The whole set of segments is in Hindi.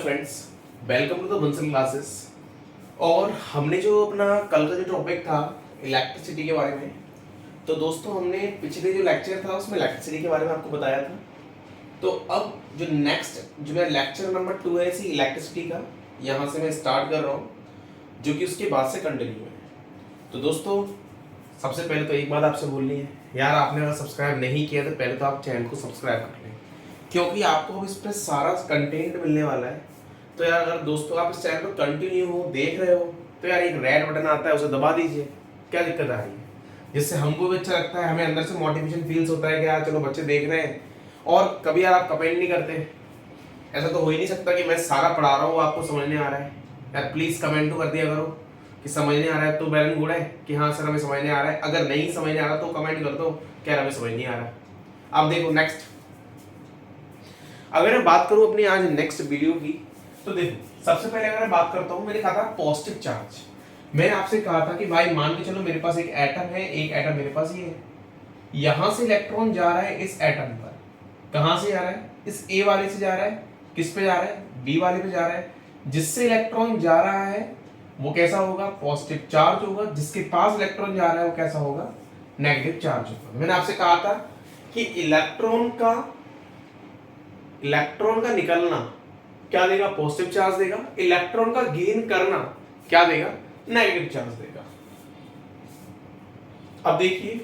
Friends, welcome to the Bansal classes. और हमने जो अपना कल का जो टॉपिक था इलेक्ट्रिसिटी के बारे में, तो दोस्तों हमने पिछले जो लेक्चर था उसमें इलेक्ट्रिसिटी के बारे में आपको बताया था। तो अब जो नेक्स्ट जो मेरा लेक्चर नंबर 2 है इसी इलेक्ट्रिसिटी का, यहाँ से मैं स्टार्ट कर रहा हूँ, जो कि उसके बाद से कंटिन्यू है। तो दोस्तों सबसे पहले तो एक बात आपसे बोलनी है, यार आपने अगर सब्सक्राइब नहीं किया तो पहले तो आप चैनल को सब्सक्राइब कर लें, क्योंकि आपको अब इस पर सारा कंटेंट मिलने वाला है। तो यार अगर दोस्तों आप इस चैनल पर कंटिन्यू हो देख रहे हो तो यार एक रेड बटन आता है उसे दबा दीजिए, क्या दिक्कत आ रही है, जिससे हमको भी अच्छा लगता है, हमें अंदर से मोटिवेशन फील्स होता है कि यार चलो बच्चे देख रहे हैं। और कभी यार आप कमेंट नहीं करते, ऐसा तो हो ही नहीं सकता कि मैं सारा पढ़ा रहा हूँ आपको समझ नहीं आ रहा है। यार प्लीज़ कमेंट तो कर दिया करो कि समझ नहीं आ रहा है, तो वेल एंड गुड है कि हाँ सर हमें समझ नहीं आ रहा है। अगर नहीं समझ नहीं आ रहा तो कमेंट कर दो कि यार हमें समझ नहीं आ रहा है। अब देखो नेक्स्ट, अगर मैं बात करूं अपनी आज नेक्स्ट वीडियो की, तो देखो सबसे पहले अगर मैं बात करता हूं, मैंने कहा था पॉजिटिव चार्ज। मैंने आपसे कहा था कि भाई मान के चलो मेरे पास एक एटम है, एक एटम मेरे पास ये है, यहां से इलेक्ट्रॉन जा रहा है इस एटम पर। कहां से जा रहा है? इस ए वाले से जा रहा है। किस पे जा रहा है? बी वाले पे जा रहा है। जिससे इलेक्ट्रॉन जा रहा है वो कैसा होगा? पॉजिटिव चार्ज होगा। जिसके पास इलेक्ट्रॉन जा रहा है वो कैसा होगा? नेगेटिव चार्ज होगा। मैंने आपसे कहा था कि इलेक्ट्रॉन का निकलना क्या देगा? पॉजिटिव चार्ज देगा। इलेक्ट्रॉन का गेन करना क्या देगा? नेगेटिव चार्ज देगा। अब देखिए,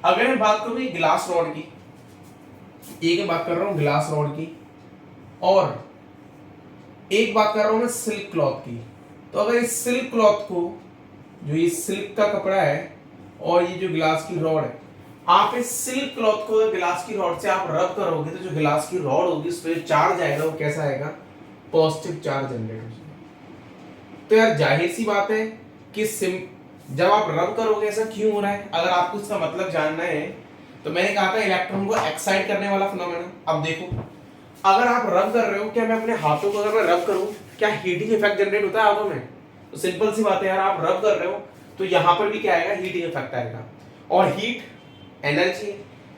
अगर मैं बात करूं ग्लास रॉड की, एक मैं बात कर रहा हूं ग्लास रॉड की, और एक बात कर रहा हूं मैं सिल्क क्लॉथ की। तो अगर इस सिल्क क्लॉथ को, जो ये सिल्क का कपड़ा है और ये जो ग्लास की रॉड है, आप इस सिल्क क्लॉथ को ग्लास की रॉड से आप रब करोगे तो जो ग्लास की रॉड होगी उस पर चार्ज आएगा वो कैसा आएगा? पॉजिटिव चार्ज जनरेट हो जाएगा। तो यार जाहिर सी बात है कि जब आप रब करोगे ऐसा क्यों हो रहा है, अगर आपको इसका मतलब जानना है तो मैंने कहा था इलेक्ट्रॉन को एक्साइट करने वाला फिनोमेना। अब देखो, अगर आप रब कर रहे हो, क्या मैं अपने हाथों को अगर मैं रब करूं क्या हीटिंग इफेक्ट जनरेट होता है हाथों में? तो सिंपल सी बात है यार, आप रब कर रहे हो तो यहां पर भी क्या आएगा? हीटिंग इफेक्ट आएगा। और हीट एनर्जी,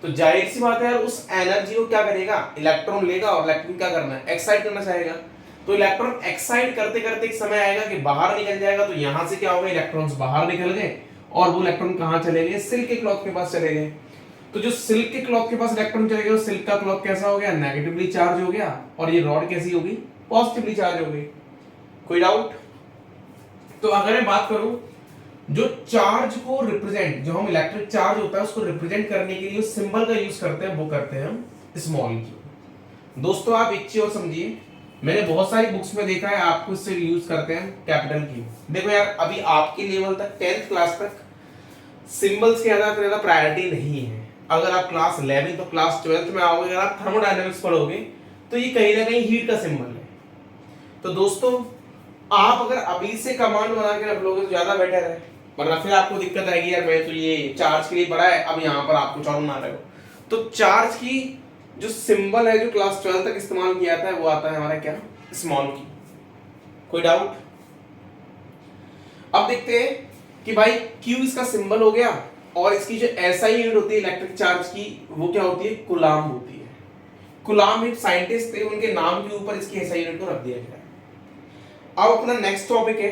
तो जाहिर सी बात है यार उस एनर्जी को क्या करेगा? इलेक्ट्रॉन लेगा और इलेक्ट्रॉन क्या करना है? एक्साइट करना चाहेगा। तो इलेक्ट्रॉन एक्साइट करते करते एक समय आएगा कि बाहर निकल जाएगा। तो यहां से क्या होगा? इलेक्ट्रॉन्स बाहर निकल गए और वो इलेक्ट्रॉन कहां चले गए? सिल्क के क्लॉथ के पास चले गए। तो जो सिल्क के क्लॉथ के पास इलेक्ट्रॉन चले गए, सिल्क का क्लॉथ कैसा हो गया? नेगेटिवली चार्ज हो गया। और ये रॉड कैसी होगी? पॉजिटिवली चार्ज हो गई। कोई डाउट? तो अगर मैं बात करूं जो चार्ज को रिप्रेजेंट, जो हम इलेक्ट्रिक चार्ज होता है उसको रिप्रेजेंट करने के लिए उस सिंबल का यूज करते हैं, वो करते हैं हम स्मॉल क्यू। दोस्तों आप एक चीज और समझिए, मैंने बहुत सारी बुक्स में देखा है आपको इससे यूज करते हैं कैपिटल क्यू। देखो यार अभी आपके लेवल तक 10th क्लास तक सिंबल्स के ज्यादा प्रायोरिटी नहीं है। अगर आप क्लास 11 तो क्लास 12th में आओगे, अगर आप थर्मोडायनेमिक्स पढ़ोगे तो ये कहीं ना कहीं हीट का सिंबल है। तो दोस्तों आप अगर अभी से कमांड बना के रख लोगे तो ज्यादा बेटर है, वरना फिर आपको दिक्कत आएगी यार मैं तो ये चार्ज के लिए पढ़ा है, अब यहाँ पर आप कुछ और बना रहे हो। तो चार्ज की जो सिंबल है जो क्लास 12 तक इस्तेमाल किया था वो आता है हमारा क्या? स्मॉल की। कोई डाउट? अब देखते हैं कि भाई Q इसका सिंबल हो गया, और इसकी जो SI यूनिट होती है इलेक्ट्रिक चार्ज की वो क्या होती है? कूलाम्ब होती है। कूलाम्ब एक साइंटिस्ट थे, उनके नाम के ऊपर इसकी SI यूनिट को रख दिया गया है। अब अपना नेक्स्ट टॉपिक है,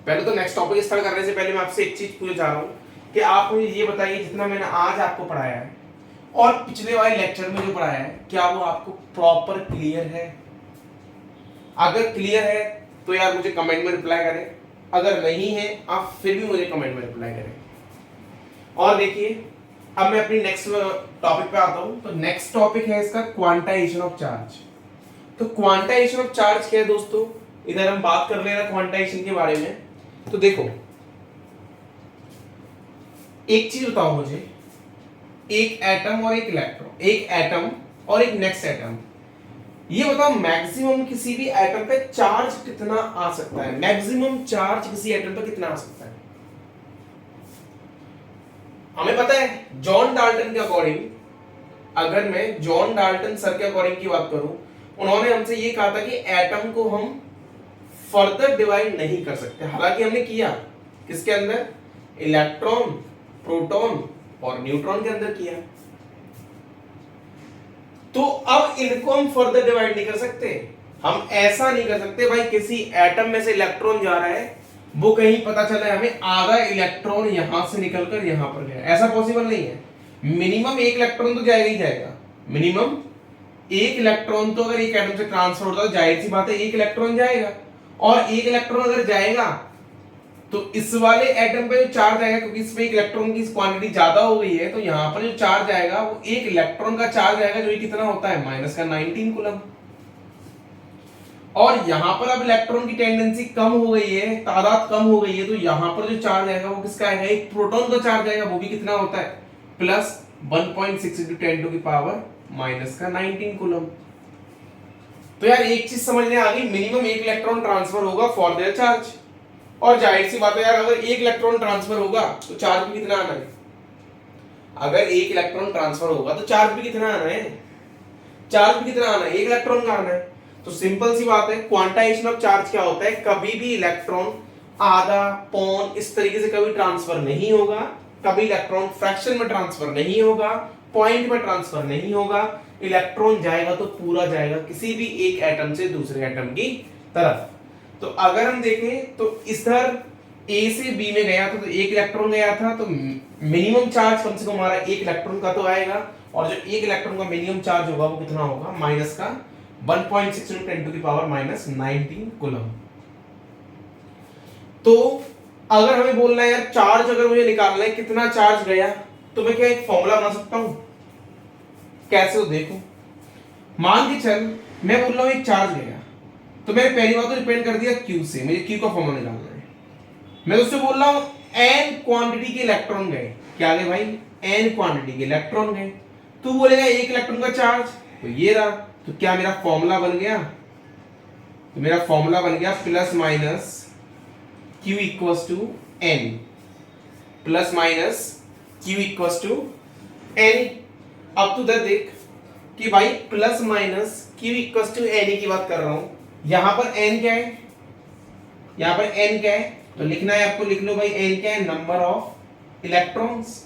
पहले तो नेक्स्ट टॉपिक स्टार्ट करने से पहले मैं आपसे एक चीज पूछना चाह रहा हूँ कि आप मुझे ये बताइए, जितना मैंने आज आपको पढ़ाया है और पिछले वाले लेक्चर में जो पढ़ाया है, क्या वो आपको प्रॉपर क्लियर है? अगर क्लियर है तो यार मुझे कमेंट में रिप्लाई करें, अगर नहीं है आप फिर भी मुझे कमेंट में रिप्लाई करें। और देखिए अब मैं अपनी नेक्स्ट टॉपिक पे आता हूं। तो नेक्स्ट टॉपिक है इसका क्वांटाइजेशन ऑफ चार्ज। तो क्वांटाइजेशन ऑफ चार्ज क्या है दोस्तों, इधर हम बात कर ले रहे हैं क्वांटाइजेशन के बारे में। तो देखो एक चीज बताओ मुझे, एक एटम और एक इलेक्ट्रॉन, एक एटम और एक नेक्स्ट एटम, ये बताओ मैक्सिमम किसी भी एटम पे चार्ज कितना आ सकता है? मैक्सिमम चार्ज किसी एटम पे कितना आ सकता है? हमें पता है जॉन डाल्टन के अकॉर्डिंग, अगर मैं जॉन डाल्टन सर के अकॉर्डिंग की बात करूं, उन्होंने हमसे ये कहा था कि एटम को हम फर्दर डिवाइड नहीं कर सकते। हालांकि हमने किया, किसके अंदर? इलेक्ट्रॉन, प्रोटॉन और न्यूट्रॉन के अंदर किया। तो अब इनको हम फर्दर डिवाइड नहीं कर सकते, हम ऐसा नहीं कर सकते भाई किसी एटम में से इलेक्ट्रॉन जा रहा है, वो कहीं पता चला है हमें आधा इलेक्ट्रॉन यहां से निकलकर यहां पर गया, ऐसा पॉसिबल नहीं है। मिनिमम एक इलेक्ट्रॉन तो जाएगा ही जाएगा, मिनिमम एक इलेक्ट्रॉन तो अगर एक एटम से ट्रांसफर होता है जाहिर सी बात है एक इलेक्ट्रॉन जाएगा, और एक इलेक्ट्रॉन अगर जाएगा तो इस वाले एटम पे जो चार्ज आएगा, क्योंकि इसमें एक इलेक्ट्रॉन की क्वांटिटी ज्यादा हो गई है, तो यहां पर जो चार्ज आएगा वो एक इलेक्ट्रॉन का चार्ज आएगा, जो कितना होता है माइनस का 19 कूलम। और यहां पर अब इलेक्ट्रॉन की टेंडेंसी कम हो गई है, तादाद कम हो गई है, तो यहां पर जो चार्ज आएगा वो किसका आएगा, एक प्रोटॉन का चार्ज आएगा, वो भी कितना होता है plus 1.6 into 10 to the power minus का 19 कूलम। तो यार एक चीज समझने आ गई, मिनिमम एक इलेक्ट्रॉन ट्रांसफर होगा फॉर देयर चार्ज, और जाहिर सी बात है यार अगर एक इलेक्ट्रॉन ट्रांसफर होगा तो चार्ज भी कितना आना है, अगर एक इलेक्ट्रॉन ट्रांसफर होगा तो चार्ज भी कितना आना है, चार्ज भी कितना आना है, एक इलेक्ट्रॉन का आना है। तो सिंपल सी बात है, क्वांटाइजेशन ऑफ चार्ज क्या होता है, कभी भी इलेक्ट्रॉन आधा पौन इस तरीके से कभी ट्रांसफर नहीं होगा, कभी इलेक्ट्रॉन फ्रैक्शन में ट्रांसफर नहीं होगा, पॉइंट में ट्रांसफर नहीं होगा, इलेक्ट्रॉन जाएगा तो पूरा जाएगा किसी भी एक एटम से दूसरे एटम की तरफ। तो अगर हम देखें तो इधर ए से बी में गया था तो एक इलेक्ट्रॉन गया था, तो मिनिमम चार्ज कम से कम हमारा एक इलेक्ट्रॉन का तो आएगा, और जो एक इलेक्ट्रॉन का मिनिमम चार्ज होगा वो कितना होगा माइनस का 1.6 into 10 to the power minus 19 coulomb. तो अगर हमें बोलना है यार चार्ज अगर मुझे निकालना है कितना चार्ज गया, तो मैं क्या एक फॉर्मूला बना सकता हूं, कैसे हो देखो, मान के चल मैं बोल रहा हूं एक चार्ज गया, तो मैंने पहली बात तो डिपेंड कर दिया Q से, मुझे Q का फॉर्मूला निकालना है, मैं उससे बोल रहा हूं n क्वांटिटी के इलेक्ट्रॉन गए, क्या गए भाई n क्वांटिटी के इलेक्ट्रॉन गए, तू बोलेगा एक इलेक्ट्रॉन का चार्ज, तो ये रहा, तो क्या मेरा फॉर्मूला बन गया, तो मेरा फॉर्मूला बन गया plus minus Q equals to n, plus minus Q equals to n। अब तू देख कि भाई plus minus Q equals to n की बात कर रहा हूं, यहां पर n क्या है, यहां पर n क्या है, तो लिखना है आपको, लिख लो भाई n क्या है, नंबर ऑफ इलेक्ट्रॉन्स,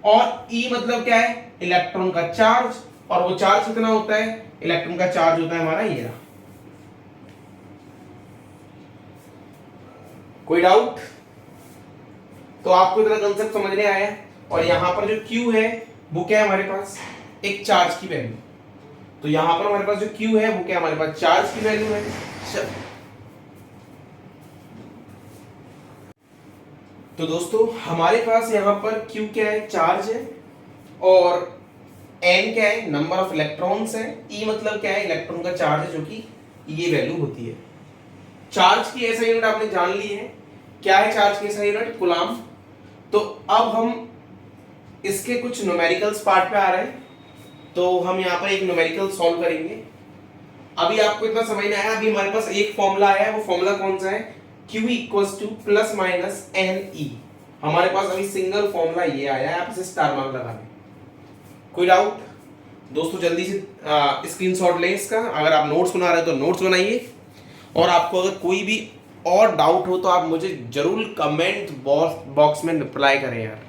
और E मतलब क्या है, इलेक्ट्रॉन का चार्ज, और वो चार्ज कितना होता है, इलेक्ट्रॉन का चार्ज होता है हमारा ये रहा। कोई डाउट, तो आपको इतना कंसेप्ट समझ में आया। और यहां पर जो Q है वो क्या है हमारे पास, एक चार्ज की वैल्यू, तो यहां पर हमारे पास जो Q है वो क्या हमारे पास चार्ज की वैल्यू है। तो दोस्तों हमारे पास यहां पर Q क्या है, चार्ज है, और N क्या है, नंबर ऑफ इलेक्ट्रॉन्स है, E मतलब क्या है, इलेक्ट्रॉन का चार्ज है, जो कि ये वैल्यू होती है। चार्ज की ऐसा यूनिट आपने जान ली है, क्या है चार्ज की ऐसा यूनिट, कूलम। तो अब हम इसके कुछ न्यूमेरिकल्स पार्ट पे आ रहे हैं, तो हम यहाँ पर एक न्यूमेरिकल सॉल्व करेंगे। अभी आपको इतना समझ में आया, अभी हमारे पास एक फॉर्मूला आया है, वो फॉर्मूला कौन सा है, Q equals two plus minus NE। हमारे पास अभी सिंगल फॉर्मूला ये आया है, आप इसे स्टार मार्क लगा लें। कोई डाउट दोस्तों, जल्दी से स्क्रीनशॉट लें इसका, अगर आप नोट्स बना रहे हो तो नोट्स बनाइए, और आपको अगर कोई भी और डाउट हो तो आप मुझे जरूर कमेंट बॉक्स में रिप्लाई करें यार।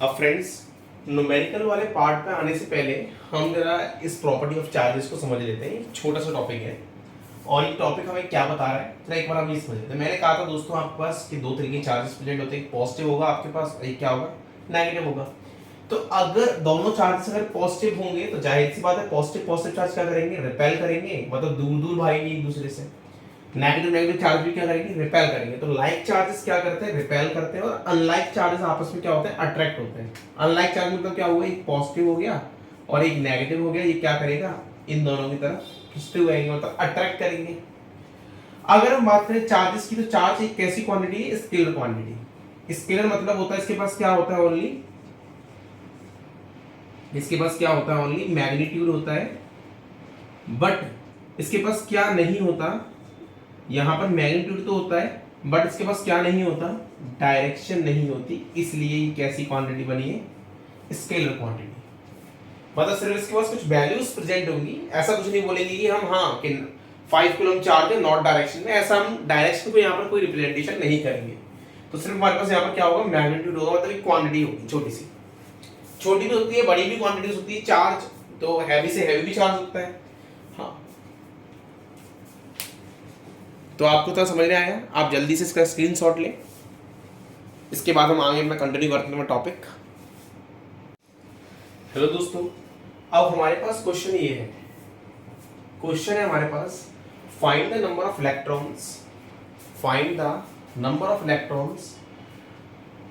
अब फ्रेंड्स न्यूमेरिकल वाले पार्ट पे आने से पहले हम जरा इस प्रॉपर्टी ऑफ चार्जेस को समझ लेते हैं। छोटा सा टॉपिक है, और ये टॉपिक हमें क्या बता रहा है, तो एक बार हम ये समझ लेते हैं। मैंने कहा था दोस्तों आपके पास कि दो तरीके के चार्जेस प्रेजेंट होते हैं, एक पॉजिटिव होगा आपके पास, एक क्या होगा नेगेटिव होगा। तो अगर दोनों चार्जेस अगर पॉजिटिव होंगे तो जाहिर सी बात है पॉजिटिव पॉजिटिव चार्ज क्या करेंगे, रिपेल करेंगे, मतलब दूर दूर भागेंगे एक दूसरे से। नेगेटिव नेगेटिव चार्ज भी क्या करेंगे, रिपेल करेंगे। तो लाइक चार्जेस क्या करते हैं, रिपेल करते हैं, और अनलाइक चार्जेस आपस में क्या होते हैं, अट्रैक्ट होते हैं। अनलाइक चार्ज मतलब क्या हुआ, एक पॉजिटिव हो गया और एक नेगेटिव हो गया, ये क्या करेगा, इन दोनों की तरफ खिंचते हुए आएंगे, मतलब अट्रैक्ट करेंगे। अगर हम बात करें चार्जेस की, तो चार्ज एक कैसी क्वांटिटी है, स्केलर क्वांटिटी। स्केलर मतलब होता है इसके पास क्या होता है, ओनली इसके पास क्या होता है, ओनली मैग्नीट्यूड होता है, बट इसके पास क्या नहीं होता, यहां पर मैग्नीट्यूड तो होता है बट इसके पास क्या नहीं होता, डायरेक्शन नहीं होती, इसलिए ये कैसी क्वांटिटी बनी है, स्केलर क्वांटिटी। मतलब सिर्फ इसके पास कुछ वैल्यूज प्रेजेंट होंगी, ऐसा कुछ नहीं बोलेंगे कि हम हाँ कि 5 कूलम चार्ज है नॉट डायरेक्शन में, ऐसा हम डायरेक्शन को यहाँ पर कोई रिप्रेजेंटेशन नहीं करेंगे। तो सिर्फ हमारे पास यहाँ पर क्या होगा, मैग्नीट्यूड होगा, मतलब एक क्वांटिटी होगी, छोटी सी, छोटी भी होती है बड़ी भी क्वांटिटीज होती है। चार्ज तो हैवी से हैवी भी चार्ज होता है। हाँ, तो आपको तो समझ में आया, आप जल्दी से इसका स्क्रीनशॉट लें। इसके बाद हम आगे अपना कंटिन्यू करते हैं टॉपिक। हेलो दोस्तों, अब हमारे पास क्वेश्चन ये है, क्वेश्चन है हमारे पास find the number of electrons, find the number of electrons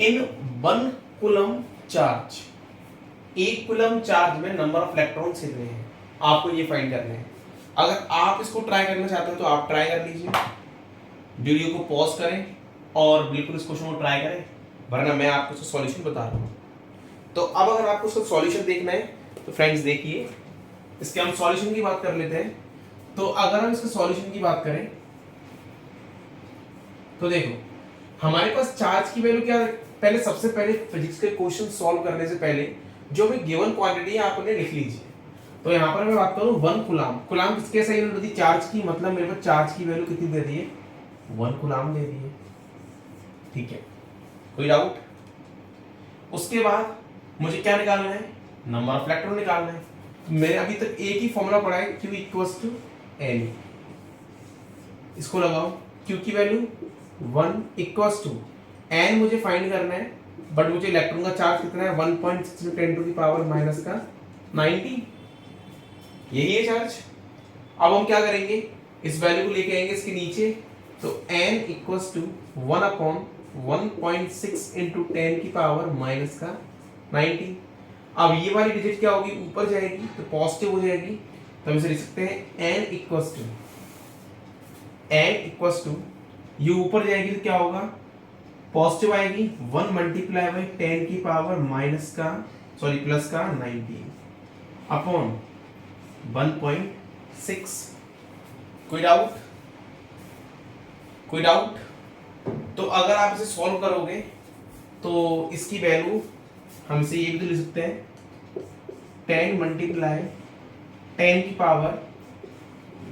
in 1 coulomb charge. 1 coulomb charge में नंबर ऑफ इलेक्ट्रॉन्स कितने हैं, आपको ये फाइंड करने हैं। अगर आप इसको ट्राई करना चाहते हो तो आप ट्राई कर लीजिए, वीडियो को पॉज करें और बिल्कुल इस क्वेश्चन को ट्राई करें, वरना मैं आपको इसका सॉल्यूशन बता रहा हूँ। तो अब अगर आपको इसका सॉल्यूशन देखना है तो फ्रेंड्स देखिए, इसके हम सॉल्यूशन की बात कर लेते हैं। तो अगर हम इसके सॉल्यूशन की बात करें तो देखो हमारे पास चार्ज की वैल्यू क्या है। पहले सबसे पहले फिजिक्स के क्वेश्चन सॉल्व करने से पहले जो भी गिवन क्वांटिटी है आप उन्हें लिख लीजिए। तो यहाँ पर मैं बात करूँ 1 कूलम, कूलम किसके सही यूनिट होती है, चार्ज की, मतलब मेरे पास चार्ज की वैल्यू कितनी दे दी है, 1 कूलम दे दी है। ठीक है, कोई डाउट। उसके बाद मुझे क्या निकालना है, नंबर ऑफ इलेक्ट्रॉन निकालना है। तो मैंने अभी तक एक ही फॉर्मूला पढ़ा है, Q इक्वल्स टू N। इसको लगाओ, Q की वैल्यू 1 इक्वल्स टू N मुझे फाइंड करना है, बट मुझे इलेक्ट्रॉन का चार्ज कितना है 1.6 10 टू द पावर माइनस का 90, यही है चार्ज। अब हम क्या करेंगे, इस वैल्यू को लेके आएंगे इसके नीचे, तो N equals to 1 upon 1.6 into 10 की पावर माइनस का 90। अब ये वाली डिजिट क्या होगी, ऊपर जाएगी तो पॉजिटिव हो जाएगी, तो हम इसे लिख सकते हैं N इक्वल्स टू ये ऊपर जाएगी तो क्या होगा, पॉजिटिव आएगी, 1 मल्टीप्लाई बाई 10 की पावर माइनस का प्लस का 90 अपॉन 1.6। कोई डाउट, कोई डाउट। तो अगर आप इसे सॉल्व करोगे तो इसकी वैल्यू हम इसे ये भी तो लिख सकते हैं 10 मल्टीप्लाई 10 की पावर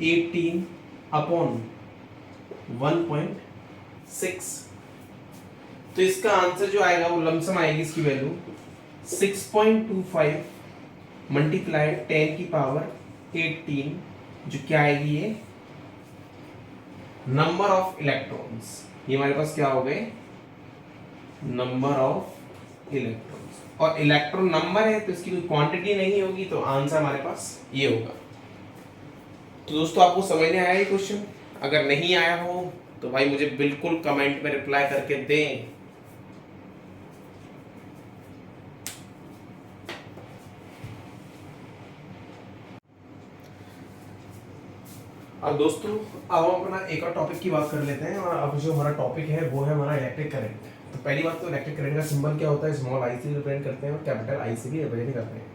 18 अपॉन 1.6। तो इसका आंसर जो आएगा वो लमसम आएगी, इसकी वैल्यू 6.25 मल्टीप्लाई 10 की पावर 18, जो क्या आएगी, ये नंबर ऑफ इलेक्ट्रॉन्स। ये हमारे पास क्या हो गए, नंबर ऑफ इलेक्ट्रॉन्स। और इलेक्ट्रॉन नंबर है तो इसकी कोई क्वांटिटी नहीं होगी, तो आंसर हमारे पास ये होगा। तो दोस्तों आपको समझ में आया ये क्वेश्चन? अगर नहीं आया हो तो भाई मुझे बिल्कुल कमेंट में रिप्लाई करके दें। अब दोस्तों अब हम अपना एक और टॉपिक की बात कर लेते हैं, और अब जो हमारा टॉपिक है वो है हमारा इलेक्ट्रिक करंट। तो पहली बात तो इलेक्ट्रिक करंट का सिंबल क्या होता है, स्मॉल आई से रिप्रेजेंट करते हैं और कैपिटल आई से भी रिप्रेजेंट करते हैं।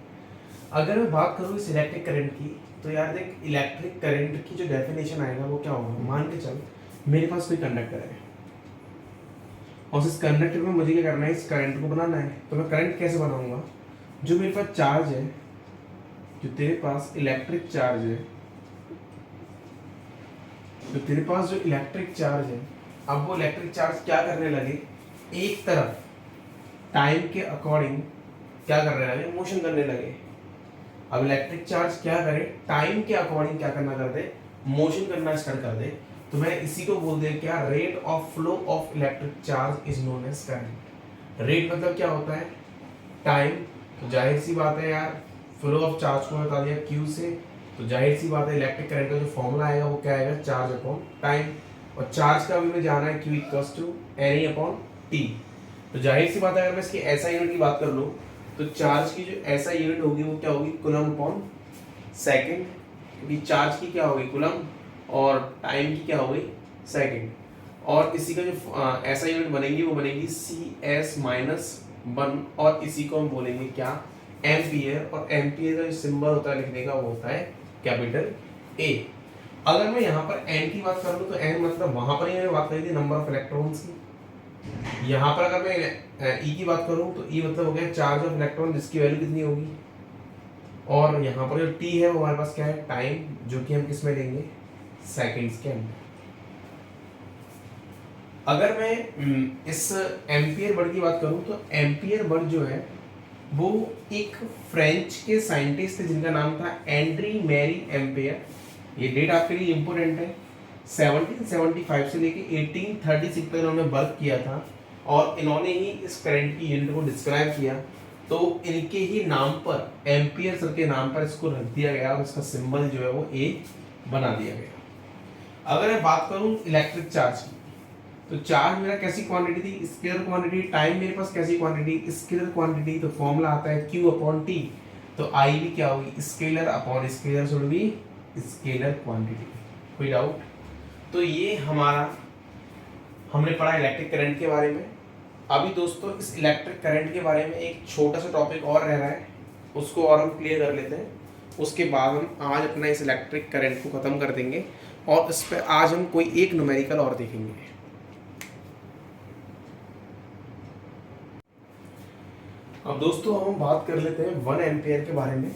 अगर मैं बात करूँ इस इलेक्ट्रिक करंट की, तो यार देख इलेक्ट्रिक करंट की जो डेफिनेशन आएगा वो क्या होगा, मान के चल मेरे पास कोई कंडक्टर है और इस कंडक्टर में मुझे क्या करना है, इस करंट को बनाना है। तो मैं करंट कैसे बनाऊंगा, जो मेरे पास चार्ज है, जो तेरे पास इलेक्ट्रिक चार्ज है, तो तेरे पास जो इलेक्ट्रिक चार्ज है, अब वो इलेक्ट्रिक चार्ज क्या करने लगे, एक तरफ टाइम के अकॉर्डिंग क्या करने लगे, मोशन करने लगे। अब इलेक्ट्रिक चार्ज क्या करे, टाइम के अकॉर्डिंग क्या करना कर दे, मोशन करना स्टार्ट कर दे। तो मैं इसी को बोल दे क्या, rate of flow of electric charge is known as current. Rate मतलब क्या होता है, टाइम। तो जाहिर सी बात है यार, फ्लो ऑफ चार्ज को बता दिया Q से, तो जाहिर सी बात है इलेक्ट्रिक करंट का जो फॉर्मूला आएगा वो क्या आएगा, चार्ज अपॉन टाइम। और चार्ज का भी मुझे जाना है Q equals to N upon T। तो जाहिर सी बात है अगर मैं इसकी ऐसा यूनिट की बात कर लूँ तो चार्ज की जो ऐसा यूनिट होगी वो क्या होगी, कूलम अपॉन सेकंड, क्योंकि चार्ज की क्या होगी कूलम और टाइम की क्या होगी सेकंड। और इसी का जो ऐसा यूनिट बनेगी वो बनेगी CS-1, और इसी को हम बोलेंगे क्या, एम्पियर। और एम्पियर का जो सिंबल होता है लिखने का वो होता है कैपिटल A। अगर मैं यहाँ पर N की बात कर लूँ तो N मतलब वहां पर ही मैंने बात करी थी नंबर ऑफ इलेक्ट्रॉन्स की। यहाँ पर अगर मैं E की बात करूँ तो E मतलब हो गया चार्ज ऑफ इलेक्ट्रॉन, जिसकी वैल्यू कितनी होगी। और यहाँ पर जो T है वो हमारे पास क्या है, टाइम, जो कि हम किस में लेंगे, सेकंड्स के अंदर। अगर मैं इस एम्पियर वर्ड की बात करूँ तो एम्पियर वर्ड जो है वो एक फ्रेंच के साइंटिस्ट थे जिनका नाम था एंड्री मैरी एम्पेयर। ये डेट आपके लिए इम्पोर्टेंट है। 1775 से लेके 1836 तक इन्होंने वर्क किया था और इन्होंने ही इस करंट की यूनिट को डिस्क्राइब किया। तो इनके ही नाम पर, एम्पियर सर के नाम पर इसको रख दिया गया और इसका सिंबल जो है वो ए बना दिया गया। अगर मैं बात करूं इलेक्ट्रिक चार्ज की, तो चार्ज मेरा कैसी क्वांटिटी थी, स्केलर क्वांटिटी। टाइम मेरे पास कैसी क्वांटिटी, स्केलर क्वांटिटी। तो फॉर्मूला आता है Q अपॉन T। तो I भी क्या होगी, scalar upon scalar should be scalar quantity. कोई डाउट? तो ये हमारा हमने पढ़ा इलेक्ट्रिक करंट के बारे में। अभी दोस्तों इस इलेक्ट्रिक करंट के बारे में एक छोटा सा टॉपिक और रह रहा है, उसको और हम क्लियर कर लेते हैं। उसके बाद हम आज अपना इस इलेक्ट्रिक करंट को ख़त्म कर देंगे और इस पर आज हम कोई एक न्यूमेरिकल और देखेंगे। अब दोस्तों हम बात कर लेते हैं 1 एम्पियर के बारे में।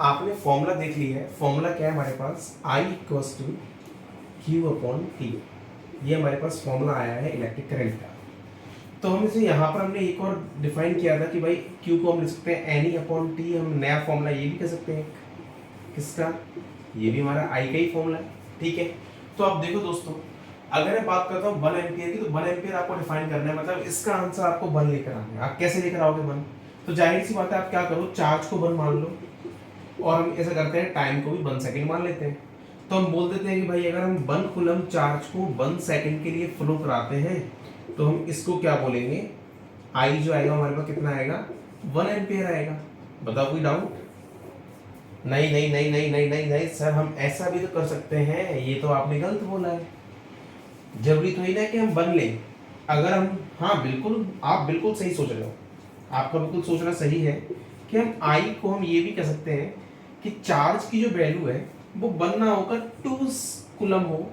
आपने फॉर्मूला देख लिया है। फॉर्मूला क्या है हमारे पास, I equals to Q upon T। ये हमारे पास फॉर्मूला आया है इलेक्ट्रिक करंट का। तो हम इसे यहाँ पर हमने एक और डिफाइन किया था कि भाई Q को हम लिख सकते हैं N अपॉन T। हम नया फॉर्मूला ये भी कह सकते हैं, किसका, ये भी हमारा I का ही फॉर्मूला है। ठीक है, तो अब देखो दोस्तों, अगर मैं बात करता हूँ 1 एम्पियर की, तो 1 एम्पियर आपको डिफाइन करना है, मतलब इसका आंसर आपको 1 लेकर आना है। आप कैसे लेकर आओगे 1? तो जाहिर सी बात है, आप क्या करो, चार्ज को 1 मान लो और हम ऐसा करते हैं टाइम को भी 1 सेकंड मान लेते हैं। तो हम बोल देते हैं कि भाई अगर हम 1 कूलम चार्ज को 1 सेकंड के लिए फ्लो कराते हैं तो हम इसको क्या बोलेंगे, आई जो आएगा हमारे पास कितना आएगा, 1 एम्पियर आएगा। बताओ कोई डाउट? नहीं नहीं नहीं नहीं नहीं नहीं नहीं सर, हम ऐसा भी तो कर सकते हैं, ये तो आपने गलत बोला है। जरूरी तो ही ना कि हम 1 लें। अगर हम, हाँ बिल्कुल, आप बिल्कुल सही सोच रहे हो, आपका बिल्कुल सोचना सही है कि हम आई को हम ये भी कह सकते हैं कि चार्ज की जो वैल्यू है वो 1 ना होकर 2 कूलम हो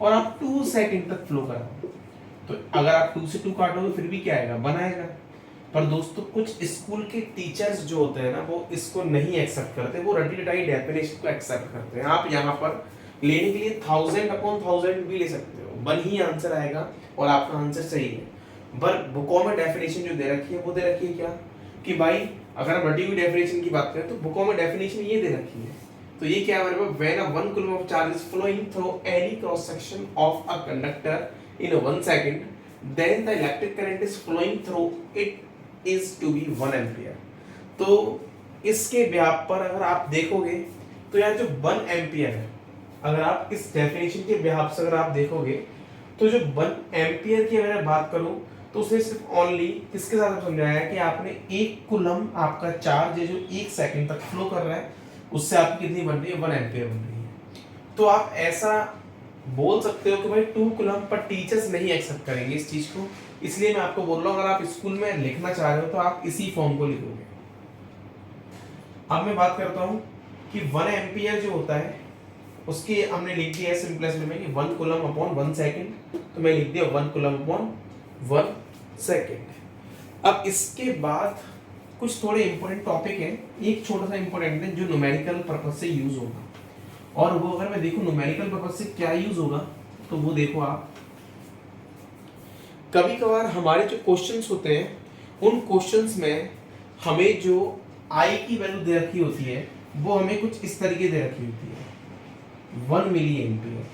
और आप 2 सेकंड तक फ्लो कराओ। तो अगर आप 2 से 2 काटोगे फिर भी क्या आएगा, 1 आएगा। पर दोस्तों कुछ स्कूल के टीचर्स जो होते हैं ना, वो इसको नहीं एक्सेप्ट करते, वो रटी रटाई डेफिनेशन को एक्सेप्ट करते हैं। आप यहाँ पर लेने के लिए 1000 अपॉन 1000 भी ले सकते हो, 1 ही आंसर आएगा और आपका आंसर सही है। पर बुकों में डेफिनेशन जो दे रखी है वो दे रखी है क्या, कि भाई अगर हम रटी हुई डेफिनेशन की बात करें तो बुकों में डेफिनेशन ये दे रखी है। तो ये क्या है हमारे पास, when a 1 coulomb of charge is flowing through any cross section of a conductor in 1 second, then the electric current is flowing through it is to be 1 ampere। तो इसके व्याप पर अगर आप देखोगे तो यार जो 1 एम्पियर है, अगर आप इस डेफिनेशन के व्याप से अगर आप देखोगे तो जो 1 एम्पियर की अगर मैं बात करूं तो उसने सिर्फ ओनली किसके साथ समझाया है कि आपने 1 कूलम आपका चार्ज है जो 1 सेकंड तक फ्लो कर रहा है, उससे आपकी कितनी बन रही है, 1 एम्पियर बन रही है। तो आप ऐसा बोल सकते हो कि भाई 2 कूलम, पर टीचर्स नहीं एक्सेप्ट करेंगे इस चीज को। इसलिए मैं आपको बोल रहा हूं, अगर आप स्कूल में लिखना चाह रहे हो तो आप इसी फॉर्म को लिखोगे। अब मैं बात करता हूं कि 1 एम्पियर जो होता है उसके हमने लिख दिया है सिंपलेस्ट में कि 1 कूलम अपॉन 1 सेकंड। तो मैं लिख दिया 1 कूलम अपॉन 1 सेकंड। अब इसके बाद कुछ थोड़े इंपॉर्टेंट टॉपिक हैं। एक छोटा सा इंपॉर्टेंट है जो न्यूमेरिकल पर्पस से यूज होगा, और वो अगर मैं देखूं न्यूमेरिकल पर्पस से क्या यूज होगा, तो वो देखो आप, कभी कभार हमारे जो क्वेश्चंस होते हैं उन क्वेश्चंस में हमें जो आई की वैल्यू दे रखी होती है वो हमें कुछ इस तरीके दे रखी होती है, 1 मिली एम्पियर।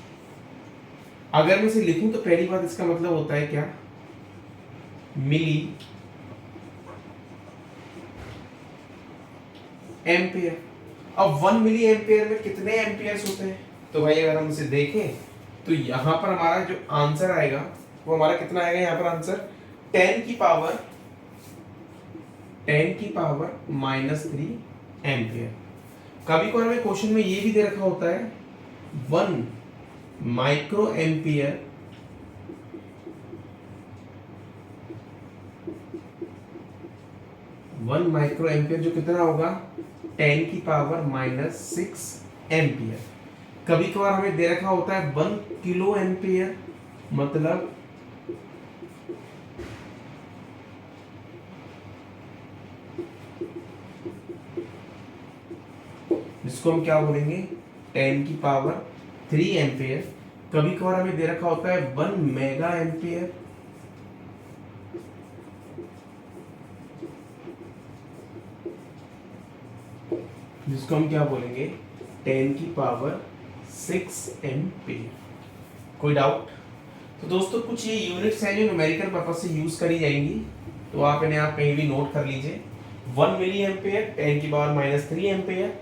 अगर मैं इसे लिखूं तो पहली बात इसका मतलब होता है क्या, मिली एम्पियर। अब 1 मिली एम्पियर में कितने एम्पियर्स होते हैं, तो भाई अगर हम इसे देखें तो यहाँ पर हमारा जो आंसर आएगा वो हमारा कितना आएगा, यहाँ पर आंसर 10 की पावर -3 एम्पियर। कभी कभार हमें क्वेश्चन में ये भी दे रखा होता है 1 माइक्रो एम्पियर जो कितना होगा, 10 की पावर -6 एम्पियर। कभी कभार हमें दे रखा होता है 1 किलो एम्पियर, मतलब जिसको हम क्या बोलेंगे, 10 की पावर 3 एम्पियर। कभी कभार हमें दे रखा होता है 1 मेगा एम्पियर, जिसको हम क्या बोलेंगे 10 की पावर 6 एम्पीयर। कोई डाउट? तो दोस्तों कुछ ये यूनिट्स हैं जो न्यूमेरिकल पर्पज से यूज करी जाएंगी, तो आप इन्हें आप कहीं भी नोट कर लीजिए। 1 मिली एम्पियर 10 की पावर -3 एम्पियर,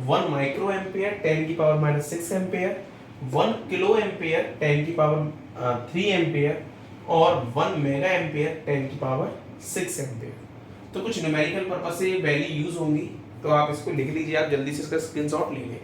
1 माइक्रो एम्पियर 10 की पावर -6 एम्पियर, 1 किलो एम्पियर 10 की पावर 3 एम्पियर और 1 मेगा एम्पियर 10 की पावर 6 एम्पियर। तो कुछ न्यूमेरिकल पर्पज से वैल्यू यूज होंगी, तो आप इसको लिख लीजिए, आप जल्दी से इसका स्क्रीनशॉट ले लें।